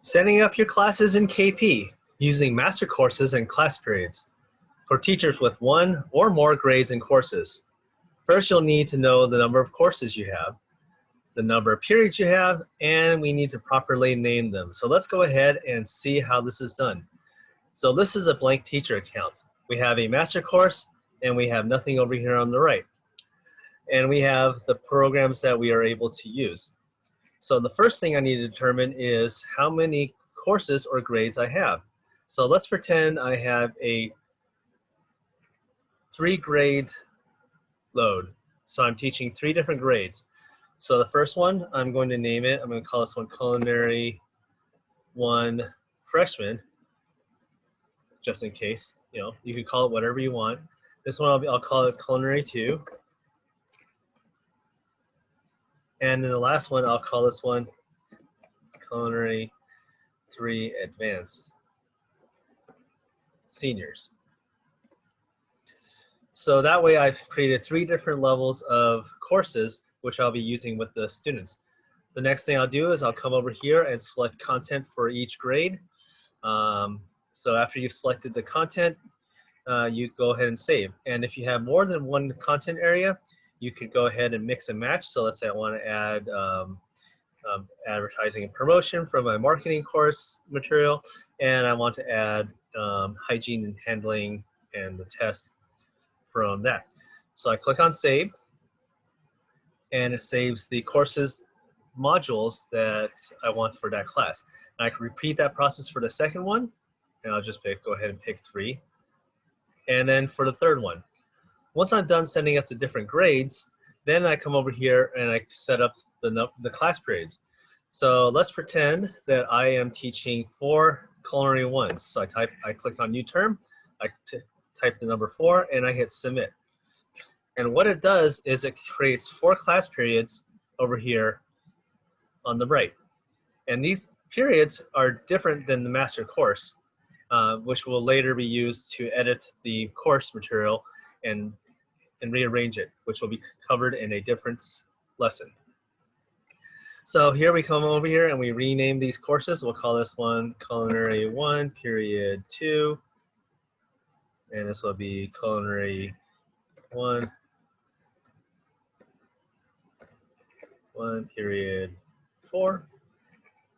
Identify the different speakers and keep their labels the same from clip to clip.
Speaker 1: Setting up your classes in KP using master courses and class periods for teachers with one or more grades and courses. First, you'll need to know the number of courses you have, the number of periods you have, and we need to properly name them. So let's go ahead and see how this is done. So this is a blank teacher account. We have a master course and we have nothing over here on the right. And we have the programs that we are able to use. So the first thing I need to determine is how many courses or grades I have. So let's pretend I have a 3-grade load. So I'm teaching 3 different grades. So the first one, I'm going to name it, I'm going to call this one Culinary 1 Freshman, just in case. You know, you can call it whatever you want. This one I'll call it Culinary 2. And then the last one, I'll call this one Culinary 3 Advanced Seniors. So that way I've created 3 different levels of courses which I'll be using with the students. The next thing I'll do is I'll come over here and select content for each grade. So after you've selected the content, you go ahead and save. And if you have more than one content area, you could go ahead and mix and match. So let's say I want to add advertising and promotion from my marketing course material, and I want to add hygiene and handling and the test from that. So I click on save, and it saves the courses modules that I want for that class. And I can repeat that process for the second one, and I'll just go ahead and pick 3. And then for the third one. Once I'm done setting up the different grades, then I come over here and I set up the class periods. So let's pretend that I am teaching 4 culinary 1s. So I click on new term, I type the number 4, and I hit submit. And what it does is it creates 4 class periods over here on the right. And these periods are different than the master course, which will later be used to edit the course material and rearrange it, which will be covered in a different lesson. So here we come over here and we rename these courses. We'll call this one Culinary 1, period 2. And this will be Culinary 1, period 4.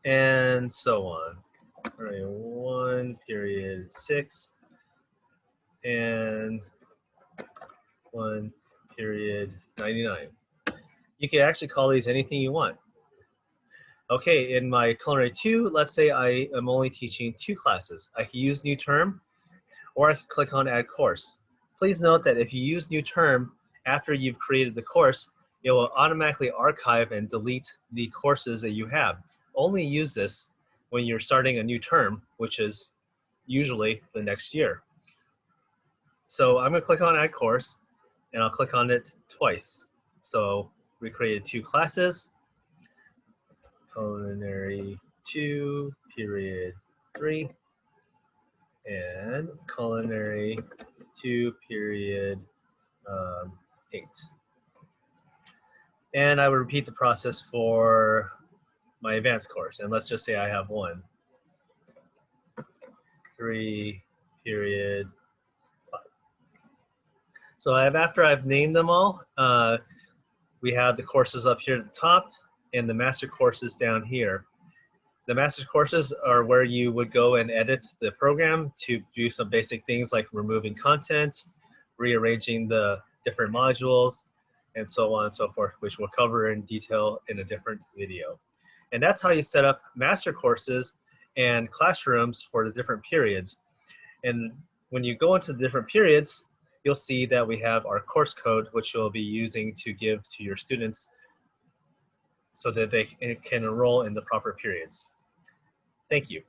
Speaker 1: And so on. Culinary 1, period 6. And 1, period 99. You can actually call these anything you want. Okay, in my Culinary 2, let's say I am only teaching 2 classes. I can use new term, or I can click on add course. Please note that if you use new term after you've created the course, it will automatically archive and delete the courses that you have. Only use this when you're starting a new term, which is usually the next year. So I'm going to click on add course, and I'll click on it twice. So we created 2 classes, Culinary 2, period 3, and Culinary 2, period 8. And I would repeat the process for my advanced course. And let's just say I have 1, 3, period 5. So after I've named them all, we have the courses up here at the top and the master courses down here. The master courses are where you would go and edit the program to do some basic things like removing content, rearranging the different modules, and so on and so forth, which we'll cover in detail in a different video. And that's how you set up master courses and classrooms for the different periods. And when you go into the different periods, you'll see that we have our course code, which you'll be using to give to your students so that they can enroll in the proper periods. Thank you.